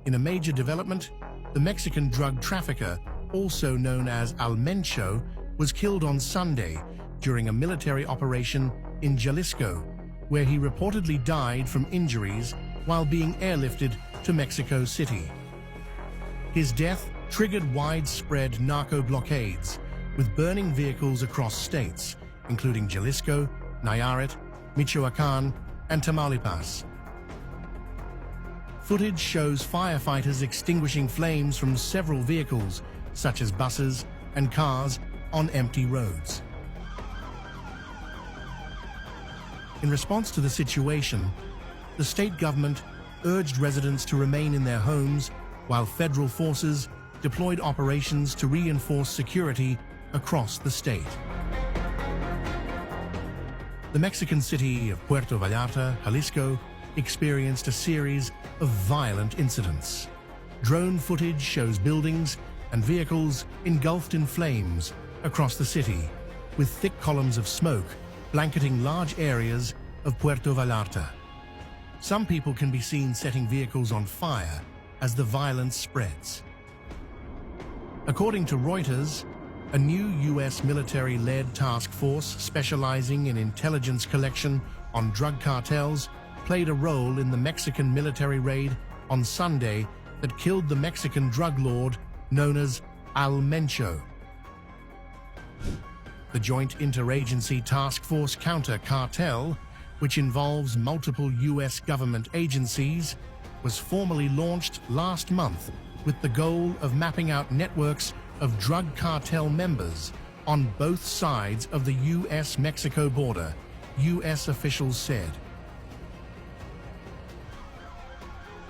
In a major development, the Mexican drug trafficker, also known as El Mencho, was killed on Sunday during a military operation in Jalisco, where he reportedly died from injuries while being airlifted to Mexico City. His death triggered widespread narco blockades, with burning vehicles across states, including Jalisco, Nayarit, Michoacán, and Tamaulipas. Footage shows firefighters extinguishing flames from several vehicles, such as buses and cars, on empty roads. In response to the situation, the state government urged residents to remain in their homes while federal forces deployed operations to reinforce security across the state. The Mexican city of Puerto Vallarta, Jalisco, experienced a series of violent incidents. Drone footage shows buildings and vehicles engulfed in flames across the city, with thick columns of smoke blanketing large areas of Puerto Vallarta. Some people can be seen setting vehicles on fire as the violence spreads. According to Reuters, a new U.S. military-led task force specializing in intelligence collection on drug cartels played a role in the Mexican military raid on Sunday that killed the Mexican drug lord known as El Mencho. The Joint Interagency Task Force Counter Cartel, which involves multiple U.S. government agencies, was formally launched last month with the goal of mapping out networks of drug cartel members on both sides of the U.S.-Mexico border, U.S. officials said.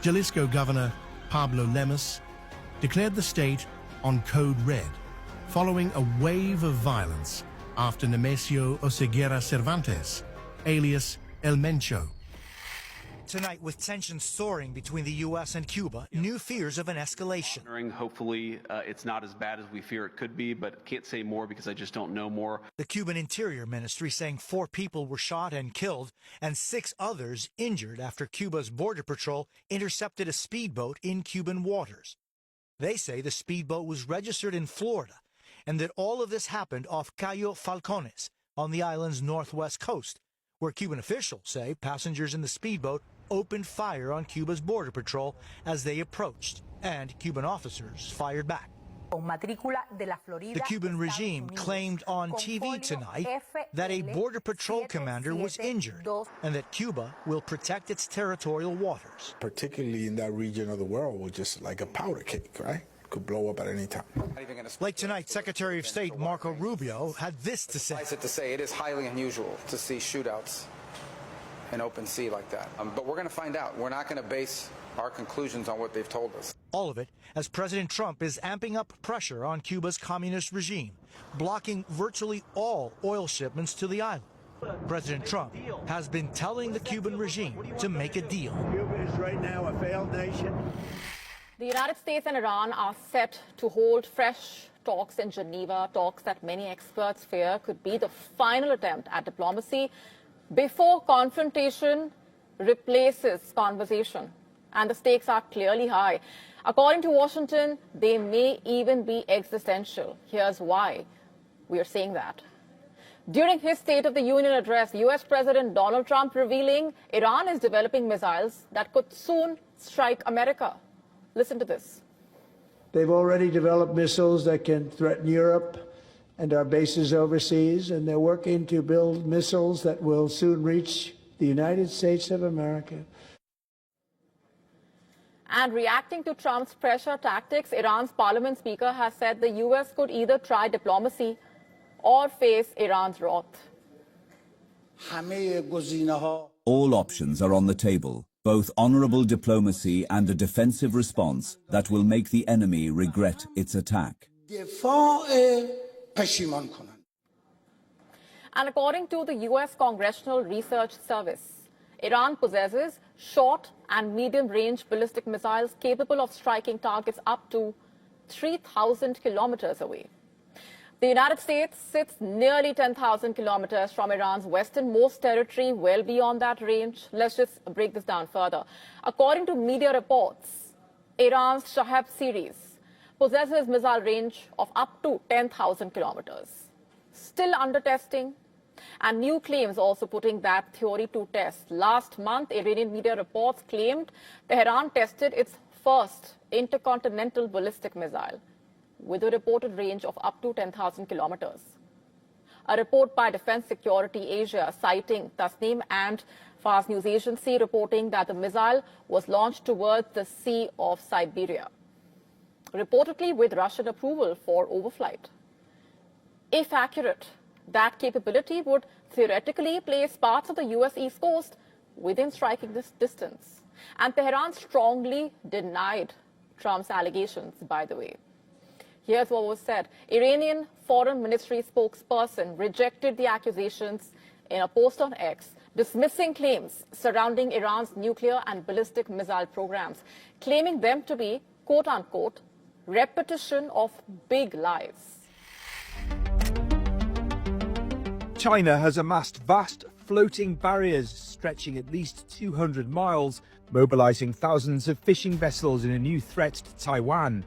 Jalisco Governor Pablo Lemus declared the state on Code Red, following a wave of violence after Nemesio Oseguera Cervantes, alias El Mencho. Tonight, with tensions soaring between the U.S. and Cuba, new fears of an escalation. Hopefully, it's not as bad as we fear it could be, but can't say more because I just don't know more. The Cuban Interior Ministry saying 4 people were shot and killed and 6 others injured after Cuba's Border Patrol intercepted a speedboat in Cuban waters. They say the speedboat was registered in Florida and that all of this happened off Cayo Falcones on the island's northwest coast, where Cuban officials say passengers in the speedboat opened fire on Cuba's Border Patrol as they approached, and Cuban officers fired back. The Cuban regime claimed on TV tonight that a Border Patrol commander was injured and that Cuba will protect its territorial waters. Particularly in that region of the world, which is like a powder cake, right? Could blow up at any time. Late tonight, Secretary of State Marco Rubio had this to say. It is highly unusual to see shootouts in open sea like that. But we're going to find out. We're not going to base our conclusions on what they've told us. All of it as President Trump is amping up pressure on Cuba's communist regime, blocking virtually all oil shipments to the island. President Trump has been telling the Cuban regime to make a deal. Cuba is right now a failed nation. The United States and Iran are set to hold fresh talks in Geneva, talks that many experts fear could be the final attempt at diplomacy before confrontation replaces conversation. And the stakes are clearly high. According to Washington, they may even be existential. Here's why we are saying that. During his State of the Union address, U.S. President Donald Trump revealing Iran is developing missiles that could soon strike America. Listen to this. They've already developed missiles that can threaten Europe and our bases overseas, and they're working to build missiles that will soon reach the United States of America. And reacting to Trump's pressure tactics, Iran's parliament speaker has said the U.S. could either try diplomacy or face Iran's wrath. All options are on the table, both honorable diplomacy and a defensive response that will make the enemy regret its attack. And according to the U.S. Congressional Research Service, Iran possesses short and medium-range ballistic missiles capable of striking targets up to 3,000 kilometers away. The United States sits nearly 10,000 kilometers from Iran's westernmost territory, well beyond that range. Let's just break this down further. According to media reports, Iran's Shahab series possesses missile range of up to 10,000 kilometers. Still under testing, and new claims also putting that theory to test. Last month, Iranian media reports claimed Tehran tested its first intercontinental ballistic missile with a reported range of up to 10,000 kilometers. A report by Defense Security Asia citing Tasnim and Fars News Agency reporting that the missile was launched towards the Sea of Siberia, reportedly with Russian approval for overflight. If accurate, that capability would theoretically place parts of the US East Coast within striking distance. And Tehran strongly denied Trump's allegations, by the way. Here's what was said. Iranian Foreign Ministry spokesperson rejected the accusations in a post on X, dismissing claims surrounding Iran's nuclear and ballistic missile programs, claiming them to be, quote-unquote, repetition of big lies. China has amassed vast floating barriers stretching at least 200 miles, mobilizing thousands of fishing vessels in a new threat to Taiwan.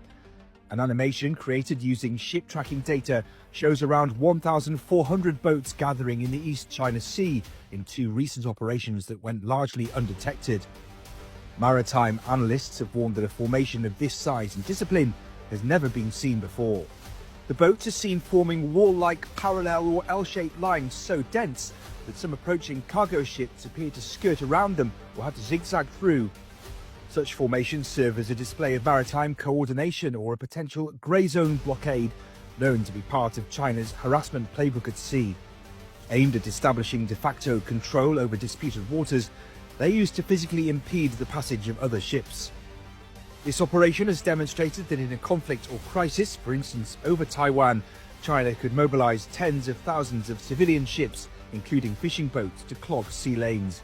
An animation created using ship tracking data shows around 1,400 boats gathering in the East China Sea in two recent operations that went largely undetected. Maritime analysts have warned that a formation of this size and discipline has never been seen before. The boats are seen forming wall-like parallel or L-shaped lines so dense that some approaching cargo ships appear to skirt around them or have to zigzag through. Such formations serve as a display of maritime coordination or a potential grey zone blockade, known to be part of China's harassment playbook at sea. Aimed at establishing de facto control over disputed waters, they're used to physically impede the passage of other ships. This operation has demonstrated that in a conflict or crisis, for instance over Taiwan, China could mobilize tens of thousands of civilian ships, including fishing boats, to clog sea lanes.